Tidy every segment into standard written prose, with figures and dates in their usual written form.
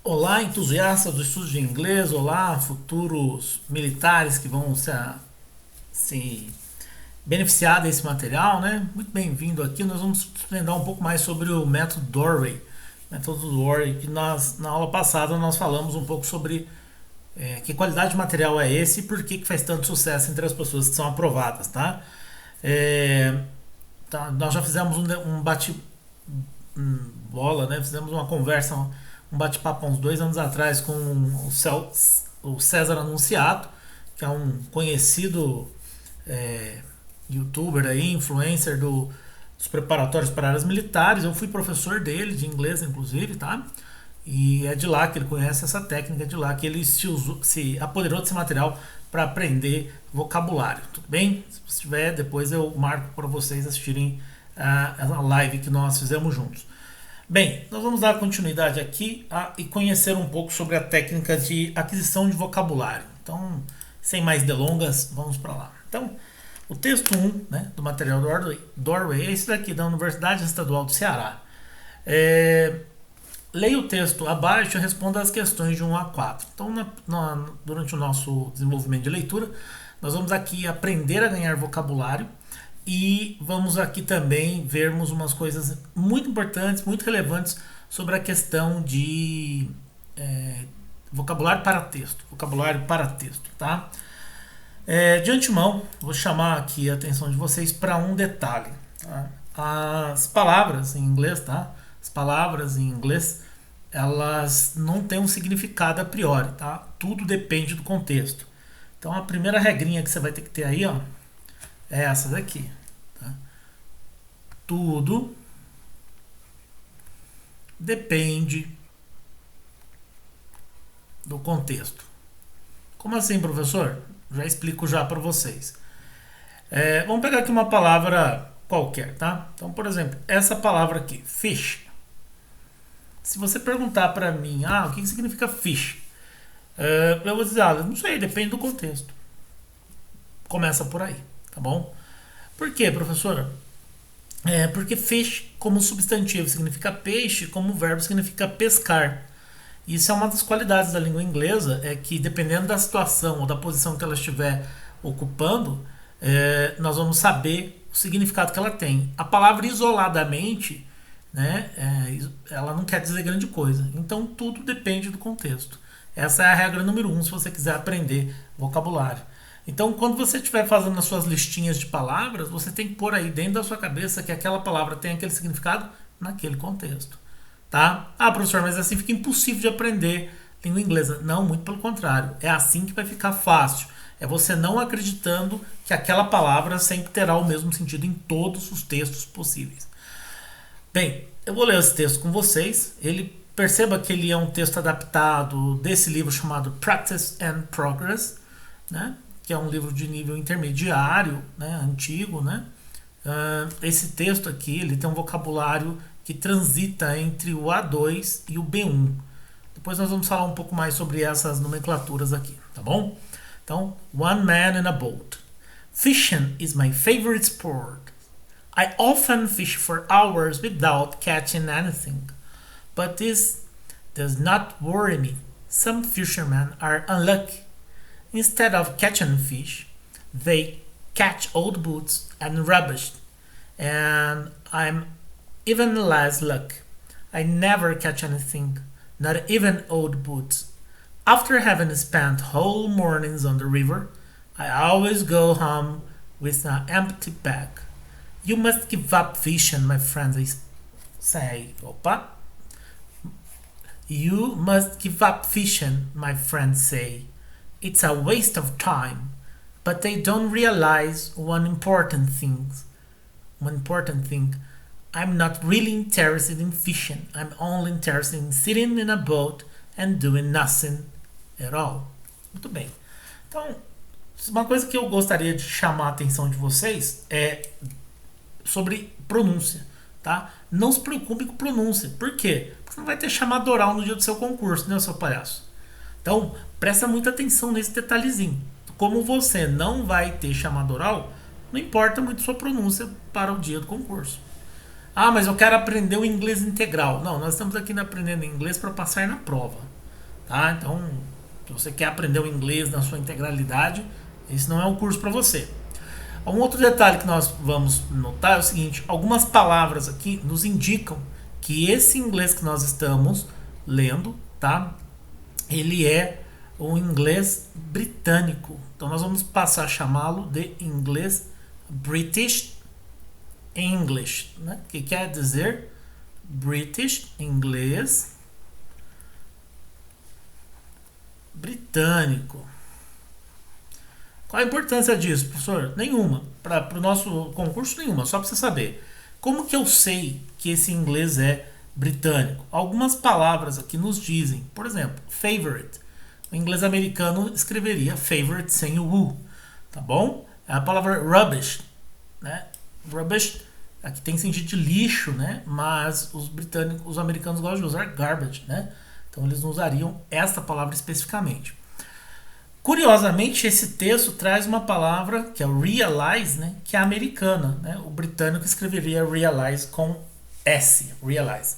Olá, entusiastas do estudo de inglês, olá, futuros militares que vão se beneficiar desse material, né? Muito bem-vindo aqui. Nós vamos aprender um pouco mais sobre o método Doorway. Método Doorway, que na aula passada nós falamos um pouco sobre que qualidade de material é esse e por que faz tanto sucesso entre as pessoas que são aprovadas, tá? É, nós já fizemos um bate-bola, né? Fizemos uma conversa, um bate-papo há uns 2 anos atrás com o César Anunciato, que é um conhecido é, youtuber aí, influencer dos preparatórios para áreas militares. Eu fui professor dele, de inglês inclusive, tá? E é de lá que ele conhece essa técnica, é de lá que ele se apoderou desse material para aprender vocabulário, tudo bem? Se tiver, depois eu marco para vocês assistirem a live que nós fizemos juntos. Bem, nós vamos dar continuidade aqui e conhecer um pouco sobre a técnica de aquisição de vocabulário. Então, sem mais delongas, vamos para lá. Então, o texto 1, né, do material Doorway é esse daqui, da Universidade Estadual do Ceará. Leia o texto abaixo e responda as questões de 1 a 4. Então, durante o nosso desenvolvimento de leitura, nós vamos aqui aprender a ganhar vocabulário e vamos aqui também vermos umas coisas muito importantes, muito relevantes sobre a questão de vocabulário para texto. Vocabulário para texto, tá? De antemão, vou chamar aqui a atenção de vocês para um detalhe. Tá? As palavras em inglês, tá? As palavras em inglês, elas não têm um significado a priori, tá? Tudo depende do contexto. Então, a primeira regrinha que você vai ter que ter aí, ó, é essa daqui. Tá? Tudo depende do contexto. Como assim, professor? Já explico já para vocês. Vamos pegar aqui uma palavra qualquer, tá? Então, por exemplo, essa palavra aqui, fish. Se você perguntar para mim, o que significa fish? Eu vou dizer, não sei, depende do contexto. Começa por aí, tá bom? Por quê, professora? Porque fish, como substantivo, significa peixe, como verbo, significa pescar. Isso é uma das qualidades da língua inglesa, é que dependendo da situação ou da posição que ela estiver ocupando, nós vamos saber o significado que ela tem. A palavra isoladamente, né, ela não quer dizer grande coisa. Então tudo depende do contexto. Essa é a regra número 1 se você quiser aprender vocabulário. Então, quando você estiver fazendo as suas listinhas de palavras, você tem que pôr aí dentro da sua cabeça que aquela palavra tem aquele significado naquele contexto. Tá? Professor, mas assim fica impossível de aprender língua inglesa. Não, muito pelo contrário. É assim que vai ficar fácil. É você não acreditando que aquela palavra sempre terá o mesmo sentido em todos os textos possíveis. Bem, eu vou ler esse texto com vocês. Perceba que ele é um texto adaptado desse livro chamado Practice and Progress, né? Que é um livro de nível intermediário, né? Antigo, né? Esse texto aqui ele tem um vocabulário que transita entre o A2 e o B1. Depois nós vamos falar um pouco mais sobre essas nomenclaturas aqui, tá bom? Então, one man in a boat. Fishing is my favorite sport. I often fish for hours without catching anything. But this does not worry me. Some fishermen are unlucky. Instead of catching fish, they catch old boots and rubbish. And I'm even less luck. I never catch anything, not even old boots. After having spent whole mornings on the river, I always go home with an empty bag. You must give up fishing, my friends, I say. Opa. You must give up fishing, my friends say. It's a waste of time. But they don't realize one important thing. I'm not really interested in fishing. I'm only interested in sitting in a boat and doing nothing at all. Muito bem. Então, uma coisa que eu gostaria de chamar a atenção de vocês é sobre pronúncia, tá? Não se preocupe com pronúncia. Por quê? Porque você não vai ter chamada oral no dia do seu concurso, né, seu palhaço? Então, presta muita atenção nesse detalhezinho. Como você não vai ter chamada oral, não importa muito sua pronúncia para o dia do concurso. Ah, mas eu quero aprender o inglês integral. Não, nós estamos aqui aprendendo inglês para passar na prova. Tá? Então, se você quer aprender o inglês na sua integralidade, esse não é um curso para você. Um outro detalhe que nós vamos notar é o seguinte: algumas palavras aqui nos indicam que esse inglês que nós estamos lendo, tá? Ele é o inglês britânico. Então nós vamos passar a chamá-lo de inglês British English, né? Que quer dizer British inglês britânico. Qual a importância disso, professor? Nenhuma. Para o nosso concurso, nenhuma. Só para você saber. Como que eu sei que esse inglês é britânico? Algumas palavras aqui nos dizem. Por exemplo, favorite. O inglês americano escreveria favorite sem o U. Tá bom? A palavra rubbish. Né? Rubbish aqui tem sentido de lixo, né? Mas os americanos gostam de usar garbage, né? Então eles não usariam esta palavra especificamente. Curiosamente, esse texto traz uma palavra que é realize, né, que é americana. Né? O britânico escreveria realize com S, realize.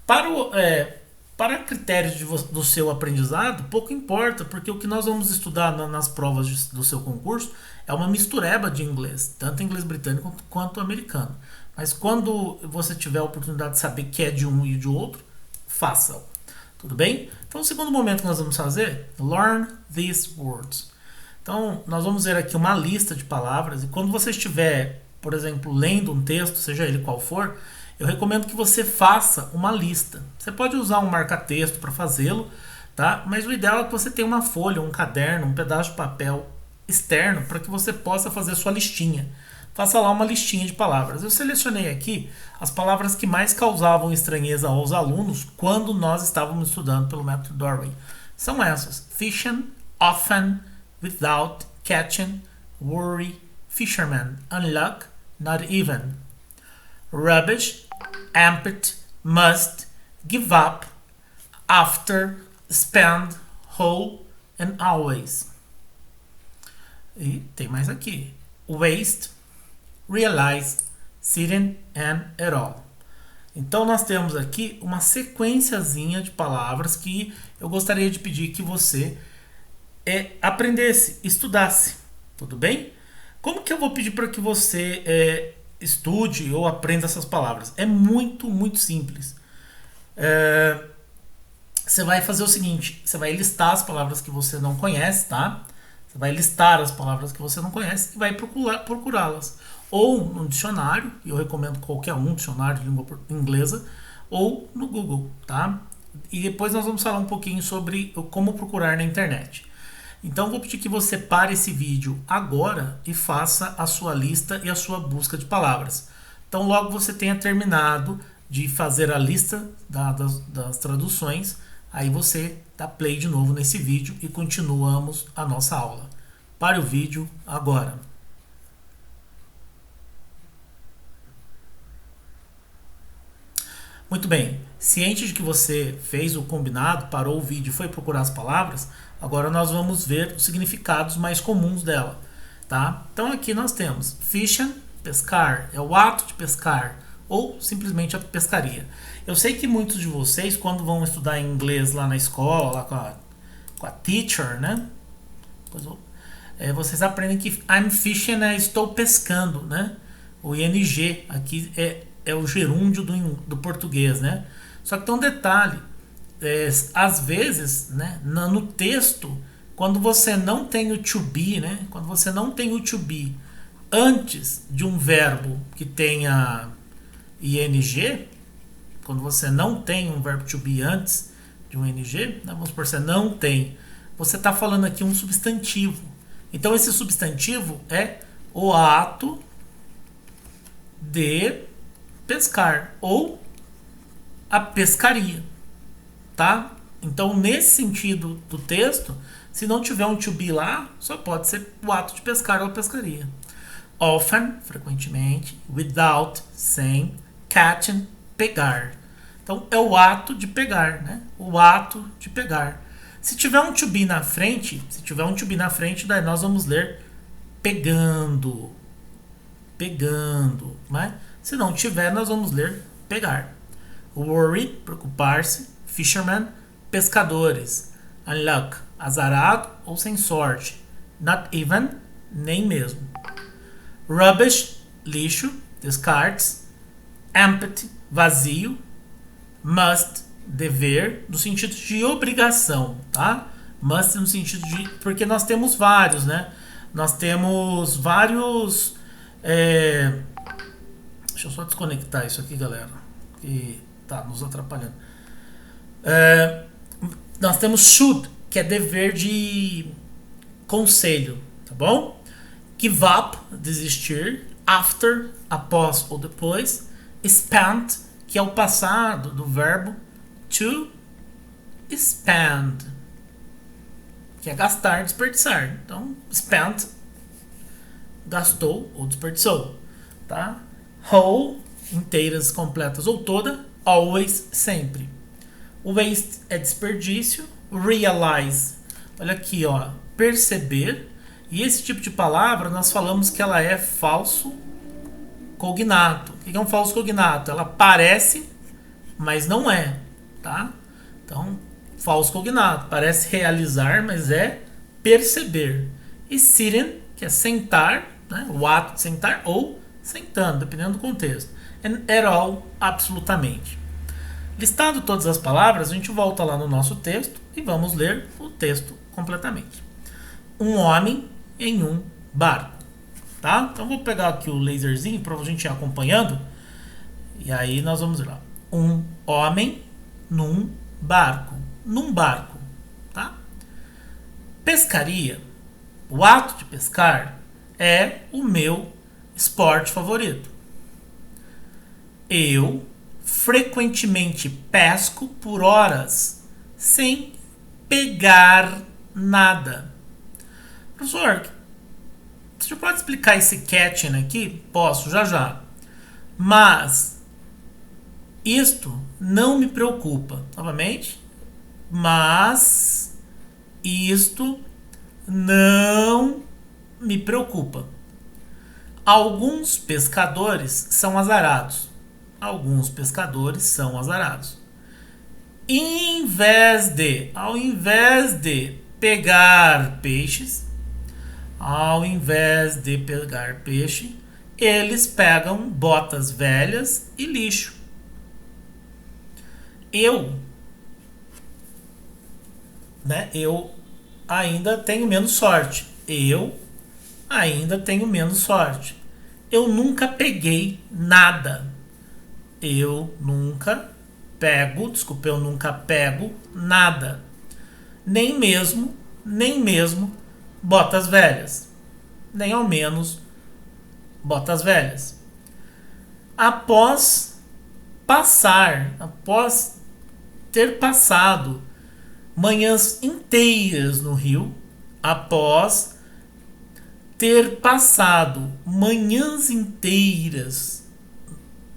Para critérios do seu aprendizado, pouco importa, porque o que nós vamos estudar nas provas do seu concurso é uma mistureba de inglês, tanto inglês britânico quanto americano. Mas quando você tiver a oportunidade de saber que é de um e de outro, faça-o. Tudo bem? Então, o segundo momento que nós vamos fazer, learn these words. Então, nós vamos ver aqui uma lista de palavras e quando você estiver, por exemplo, lendo um texto, seja ele qual for, eu recomendo que você faça uma lista. Você pode usar um marca-texto para fazê-lo, tá? Mas o ideal é que você tenha uma folha, um caderno, um pedaço de papel externo para que você possa fazer a sua listinha. Faça lá uma listinha de palavras. Eu selecionei aqui as palavras que mais causavam estranheza aos alunos quando nós estávamos estudando pelo método Doorway. São essas: fishing, often, without, catching, worry, fisherman, unluck, not even. Rubbish, empty, must, give up, after, spend, whole and always. E tem mais aqui: waste, realize, sitting and at all. Então nós temos aqui uma sequenciazinha de palavras que eu gostaria de pedir que você aprendesse, estudasse. Tudo bem? Como que eu vou pedir para que você estude ou aprenda essas palavras? É muito, muito simples. Você vai fazer o seguinte: você vai listar as palavras que você não conhece, tá? Você vai listar as palavras que você não conhece e vai procurá-las. Ou no dicionário, e eu recomendo qualquer dicionário de língua inglesa, ou no Google, tá? E depois nós vamos falar um pouquinho sobre como procurar na internet. Então vou pedir que você pare esse vídeo agora e faça a sua lista e a sua busca de palavras. Então logo você tenha terminado de fazer a lista das traduções, aí você dá play de novo nesse vídeo e continuamos a nossa aula. Pare o vídeo agora. Muito bem, ciente de que você fez o combinado, parou o vídeo e foi procurar as palavras, agora nós vamos ver os significados mais comuns dela, tá? Então aqui nós temos fishing, pescar, é o ato de pescar, ou simplesmente a pescaria. Eu sei que muitos de vocês, quando vão estudar inglês lá na escola, lá com a teacher, né? Vocês aprendem que I'm fishing é estou pescando, né? O ing aqui é o gerúndio do português, né? Só que tem um detalhe: às vezes, né, no texto, quando você não tem o to be, né? Quando você não tem o to be antes de um verbo que tenha ing, quando você não tem um verbo to be antes de um ing, né, vamos supor, você não tem, você está falando aqui um substantivo. Então esse substantivo é o ato de pescar ou a pescaria, tá? Então nesse sentido do texto, se não tiver um to be lá, só pode ser o ato de pescar ou a pescaria. Often, frequentemente, without, sem, catching, pegar. Então é o ato de pegar, né? O ato de pegar. Se tiver um to be na frente, daí nós vamos ler pegando, né? Se não tiver, nós vamos ler pegar. Worry, preocupar-se. Fisherman, pescadores. Unluck, azarado ou sem sorte. Not even, nem mesmo. Rubbish, lixo, descartes. Empty, vazio. Must, dever, no sentido de obrigação, tá? Must no sentido de... Porque nós temos vários, né? Nós temos vários... Deixa eu só desconectar isso aqui, galera. Que tá nos atrapalhando. Nós temos should, que é dever de conselho, tá bom? Give up, desistir. After, após ou depois. Spent, que é o passado do verbo to spend, que é gastar, desperdiçar. Então, spent, gastou ou desperdiçou, tá? Whole, inteiras, completas ou toda. Always, sempre. Waste é desperdício. Realize, olha aqui, ó, perceber. E esse tipo de palavra nós falamos que ela é falso cognato. O que é um falso cognato? Ela parece, mas não é, tá? Então, falso cognato, parece realizar, mas é perceber. E sitting, que é sentar, né? O ato de sentar ou sentando, dependendo do contexto. And at all, absolutamente. Listado todas as palavras, a gente volta lá no nosso texto e vamos ler o texto completamente. Um homem em um barco. Tá? Então vou pegar aqui o laserzinho para a gente ir acompanhando. E aí nós vamos lá. Um homem num barco. Num barco. Tá? Pescaria. O ato de pescar é o meu esporte favorito. Eu frequentemente pesco por horas sem pegar nada. Professor, você pode explicar esse catching aqui? Posso, já já. Mas isto não me preocupa. Novamente. Mas isto não me preocupa. Alguns pescadores são azarados. Alguns pescadores são azarados. Ao invés de pegar peixes, eles pegam botas velhas e lixo. Eu ainda tenho menos sorte. Eu nunca peguei nada. Eu nunca pego nada. Nem mesmo botas velhas. Nem ao menos botas velhas. Após ter passado manhãs inteiras no rio,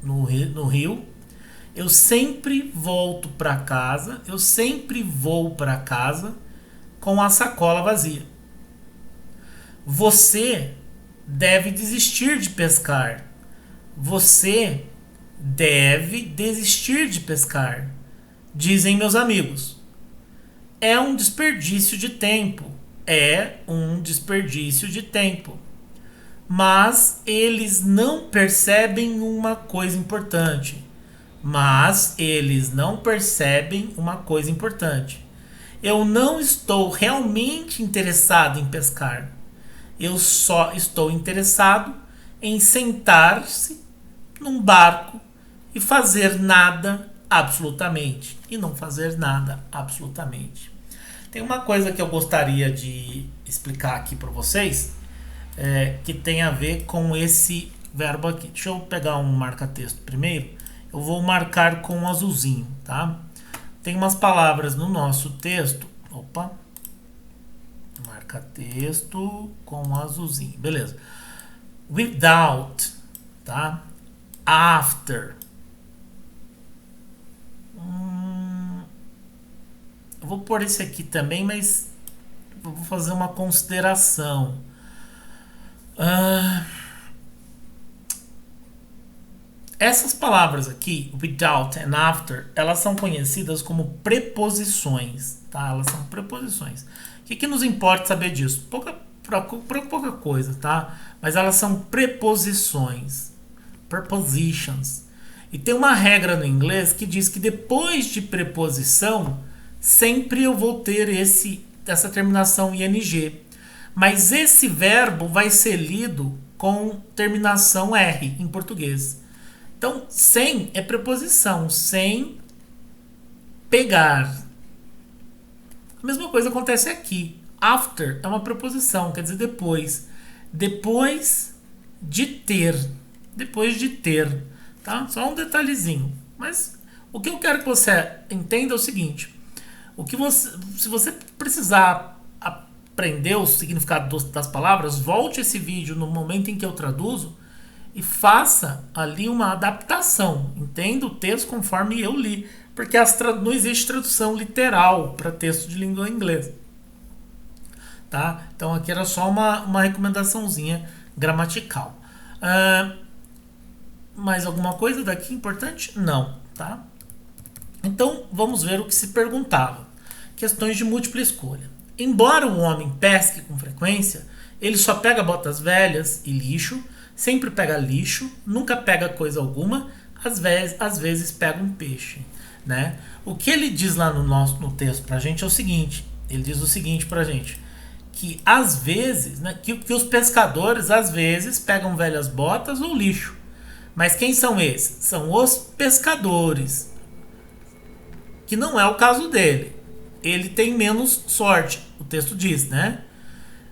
no rio, eu sempre vou para casa com a sacola vazia. Você deve desistir de pescar. Dizem meus amigos. É um desperdício de tempo. Mas eles não percebem uma coisa importante. Eu não estou realmente interessado em pescar. Eu só estou interessado em sentar-se num barco e fazer nada absolutamente. Tem uma coisa que eu gostaria de explicar aqui para vocês, que tem a ver com esse verbo aqui. Deixa eu pegar um marca-texto primeiro. Eu vou marcar com um azulzinho, tá? Tem umas palavras no nosso texto. Opa! Marca-texto com azulzinho. Beleza. Without, tá? After. Eu vou pôr esse aqui também, mas eu vou fazer uma consideração. Essas palavras aqui, without and after, elas são conhecidas como preposições, tá? Elas são preposições. O que nos importa saber disso? Pouca coisa, tá? Mas elas são preposições, prepositions. E tem uma regra no inglês que diz que depois de preposição, sempre eu vou ter essa terminação ing. Mas esse verbo vai ser lido com terminação R em português. Então, sem é preposição, sem pegar. A mesma coisa acontece aqui. After é uma preposição, quer dizer depois. Depois de ter. Depois de ter. Tá? Só um detalhezinho. Mas o que eu quero que você entenda é o seguinte. Se você precisar aprender o significado das palavras, volte esse vídeo no momento em que eu traduzo e faça ali uma adaptação. Entenda o texto conforme eu li. Porque não existe tradução literal para texto de língua inglesa. Tá? Então aqui era só uma recomendaçãozinha gramatical. Mais alguma coisa daqui importante? Não. Tá? Então vamos ver o que se perguntava. Questões de múltipla escolha. Embora o homem pesque com frequência, ele só pega botas velhas e lixo, sempre pega lixo, nunca pega coisa alguma, às vezes pega um peixe. Né? O que ele diz lá no texto pra gente é o seguinte, ele diz o seguinte pra gente, que às vezes, né, que os pescadores às vezes pegam velhas botas ou lixo. Mas quem são esses? São os pescadores, que não é o caso dele. Ele tem menos sorte, o texto diz, né?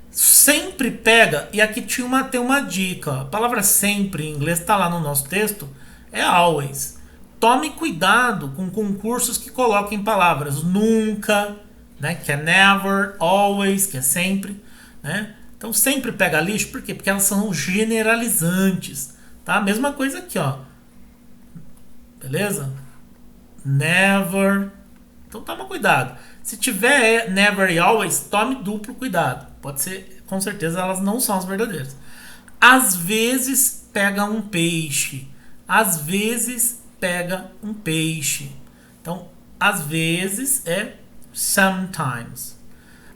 Sempre pega, e aqui tem uma dica, ó. A palavra sempre em inglês está lá no nosso texto, é always. Tome cuidado com concursos que coloquem palavras nunca, né, que é never, always, que é sempre, né? Então sempre pega lixo, por quê? Porque elas são generalizantes, tá? Mesma coisa aqui, ó. Beleza? Never. Então toma cuidado. Se tiver never e always, tome duplo cuidado. Pode ser, com certeza elas não são as verdadeiras. Às vezes pega um peixe. Às vezes pega um peixe. Então, às vezes é sometimes.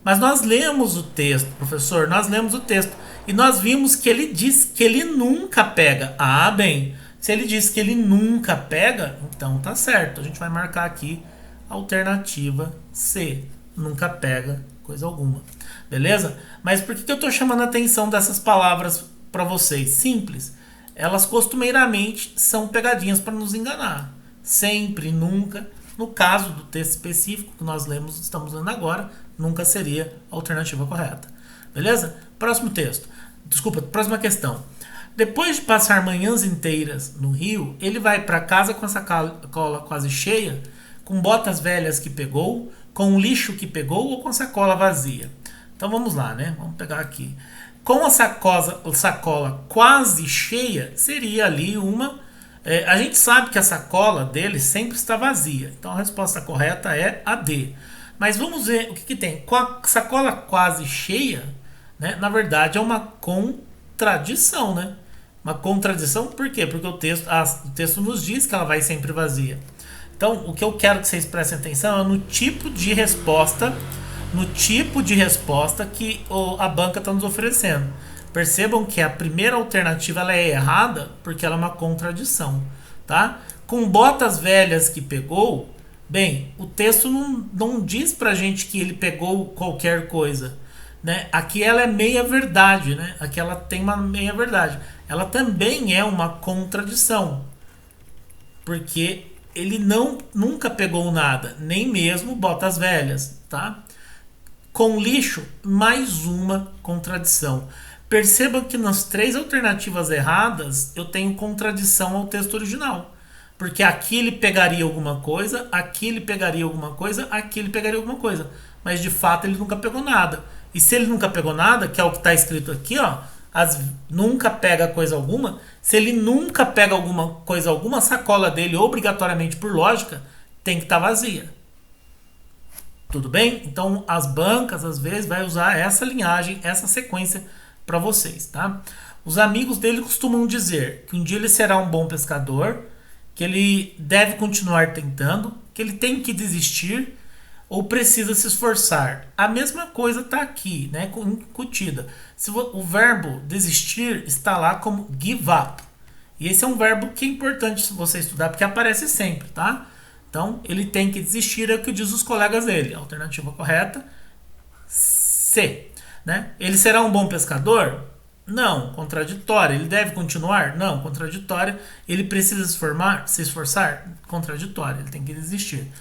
Mas nós lemos o texto, professor, nós lemos o texto e nós vimos que ele diz que ele nunca pega. Ah, bem, se ele diz que ele nunca pega, então tá certo. A gente vai marcar aqui a alternativa C. Nunca pega coisa alguma. Beleza? Mas por que eu tô chamando a atenção dessas palavras para vocês? Simples. Elas costumeiramente são pegadinhas para nos enganar. Sempre, nunca. No caso do texto específico que nós estamos lendo agora, nunca seria a alternativa correta. Beleza? Próximo texto. Desculpa, próxima questão. Depois de passar manhãs inteiras no rio, ele vai para casa com a sacola quase cheia, com botas velhas que pegou, com o lixo que pegou ou com a sacola vazia. Então vamos lá, né? Vamos pegar aqui. Com a sacola quase cheia, seria ali uma... a gente sabe que a sacola dele sempre está vazia. Então a resposta correta é a D. Mas vamos ver o que tem. Com a sacola quase cheia, né, na verdade é uma contradição, né? Uma contradição por quê? Porque o texto nos diz que ela vai sempre vazia. Então o que eu quero que vocês prestem atenção é no tipo de resposta que a banca está nos oferecendo. Percebam que a primeira alternativa ela é errada porque ela é uma contradição, tá? Com botas velhas que pegou, bem, o texto não diz pra gente que ele pegou qualquer coisa, né? Aqui ela é meia verdade, né? Aqui ela tem uma meia verdade. Ela também é uma contradição, porque ele nunca pegou nada, nem mesmo botas velhas, tá? Com lixo, mais uma contradição. Perceba que nas três alternativas erradas eu tenho contradição ao texto original. Porque aqui ele pegaria alguma coisa, aqui ele pegaria alguma coisa, aqui ele pegaria alguma coisa. Mas de fato ele nunca pegou nada. E se ele nunca pegou nada, que é o que está escrito aqui, ó, nunca pega coisa alguma, se ele nunca pega alguma coisa alguma, a sacola dele, obrigatoriamente por lógica, tem que estar vazia. Tudo bem? Então as bancas às vezes vai usar essa linhagem, essa sequência para vocês, tá? Os amigos dele costumam dizer que um dia ele será um bom pescador, que ele deve continuar tentando, que ele tem que desistir ou precisa se esforçar. A mesma coisa está aqui, né, incutida. O verbo desistir está lá como give up. E esse é um verbo que é importante você estudar, porque aparece sempre, tá? Então, ele tem que desistir, é o que diz os colegas dele. Alternativa correta, C. Né? Ele será um bom pescador? Não, contraditória. Ele deve continuar? Não, contraditória. Ele precisa se esforçar? Contraditória. Ele tem que desistir.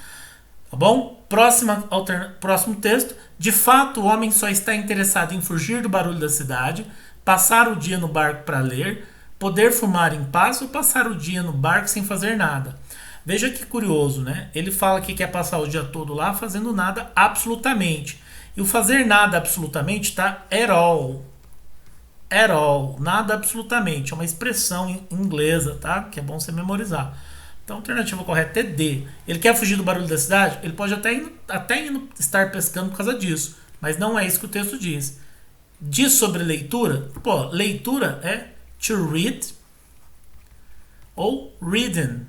Tá bom? Próximo texto. De fato, o homem só está interessado em fugir do barulho da cidade, passar o dia no barco para ler, poder fumar em paz ou passar o dia no barco sem fazer nada. Veja que curioso, né? Ele fala que quer passar o dia todo lá fazendo nada absolutamente. E o fazer nada absolutamente tá at all. At all. Nada absolutamente. É uma expressão inglesa, tá? Que é bom você memorizar. Então a alternativa correta é D. Ele quer fugir do barulho da cidade? Ele pode até estar pescando por causa disso. Mas não é isso que o texto diz. Diz sobre leitura? Pô, leitura é to read ou reading.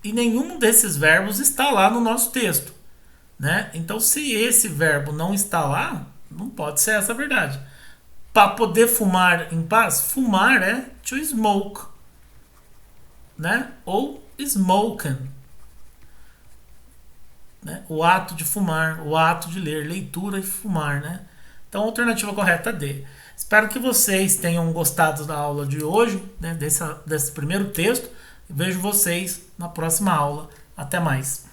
E nenhum desses verbos está lá no nosso texto. Né? Então, se esse verbo não está lá, não pode ser essa a verdade. Para poder fumar em paz, fumar é to smoke, né? Ou smoken, né? O ato de fumar, o ato de ler, leitura e fumar, né? Então, a alternativa correta é D. Espero que vocês tenham gostado da aula de hoje, né? Desse primeiro texto. Vejo vocês na próxima aula. Até mais.